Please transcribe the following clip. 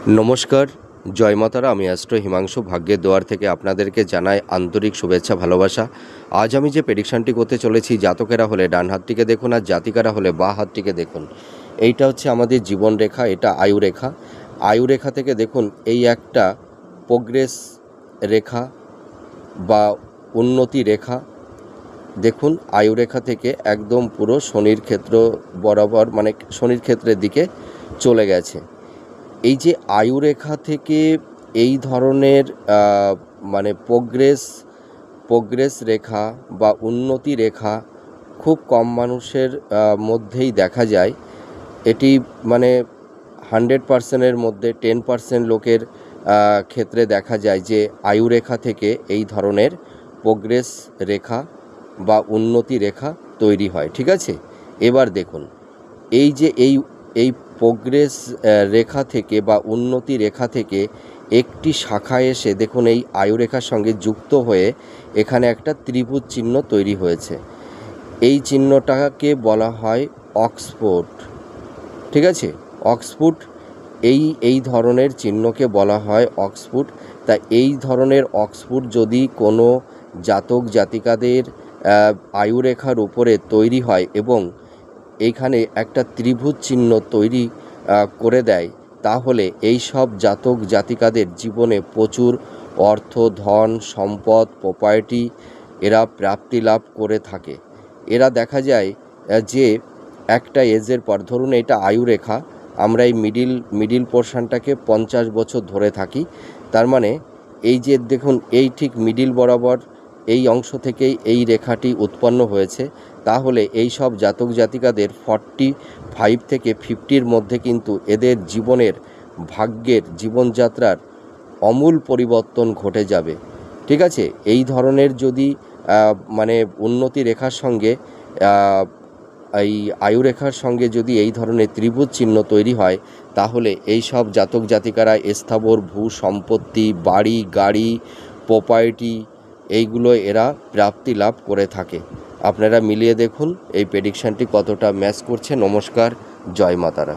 নমস্কার, জয় মাতারা। আমি অ্যাস্ট্রো হিমাংশু ভাগ্যের দুয়ার থেকে আপনাদেরকে জানাই আন্তরিক শুভেচ্ছা ভালোবাসা। আজ আমি যে প্রেডিকশানটি করতে চলেছি, জাতকেরা হলে ডান হাতটিকে দেখুন আর জাতিকারা হলে বাঁ হাতটিকে দেখুন। এইটা হচ্ছে আমাদের জীবন রেখা, এটা আয়ু রেখা। আয়ু রেখা থেকে দেখুন এই একটা প্রোগ্রেস রেখা বা উন্নতি রেখা। দেখুন আয়ু রেখা থেকে একদম পুরো শনির ক্ষেত্র বরাবর, মানে শনির ক্ষেত্রের দিকে চলে গেছে। এই যে আয়ু রেখা থেকে এই ধরনের মানে প্রোগ্রেস রেখা বা উন্নতি রেখা খুব কম মানুষের মধ্যেই দেখা যায়। এটি মানে 100%-এর মধ্যে 10% লোকের ক্ষেত্রে দেখা যায় যে আয়ু রেখা থেকে এই ধরনের প্রোগ্রেস রেখা বা উন্নতি রেখা তৈরি হয়। ঠিক আছে, এবার দেখুন এই যে এই প্রোগ্রেস রেখা থেকে বা উন্নতি রেখা থেকে একটি শাখা এসে দেখুন এই আয়ুরেখার সঙ্গে যুক্ত হয়ে এখানে একটা ত্রিভুজ চিহ্ন তৈরি হয়েছে। এই চিহ্নটাকে বলা হয় অক্সফোর্ড। ঠিক আছে, অক্সফোর্ড এই ধরনের চিহ্নকে বলা হয় অক্সফোর্ড। তা এই ধরনের অক্সফোর্ড যদি কোনো জাতক জাতিকাদের আয়ুরেখার উপরে তৈরি হয় এবং এইখানে একটা ত্রিভুজ চিহ্ন তৈরি করে দেয়, তাহলে এই সব জাতক জাতিকাদের জীবনে প্রচুর অর্থ, ধন, সম্পদ, প্রপার্টি এরা প্রাপ্তি লাভ করে থাকে। এরা দেখা যায় যে একটা এজের পর, ধরুন এটা আয়ু রেখা, আমরা এই মিডিল পোর্শনটাকে 50 বছর ধরে থাকি। তার মানে এই যে দেখুন এই ঠিক মিডিল বরাবর এই অংশ থেকেই এই রেখাটি উৎপন্ন হয়েছে। তাহলে এই সব জাতক জাতিকাদের 45 থেকে 50-র মধ্যে কিন্তু এদের জীবনের ভাগ্যের জীবনযাত্রার আমূল পরিবর্তন ঘটে যাবে। ঠিক আছে, এই ধরনের যদি মানে উন্নতি রেখার সঙ্গে এই আয়ুরেখার সঙ্গে যদি এই ধরনের ত্রিভুজ চিহ্ন তৈরি হয়, তাহলে এই সব জাতক জাতিকারা স্থাবর ভূ সম্পত্তি, বাড়ি গাড়ি, প্রপার্টি এইগুলো এরা প্রাপ্তি লাভ করে থাকে। আপনারা মিলিয়ে দেখুন এই প্রেডিকশানটি কতটা ম্যাচ করছে। নমস্কার, জয় মাতারা।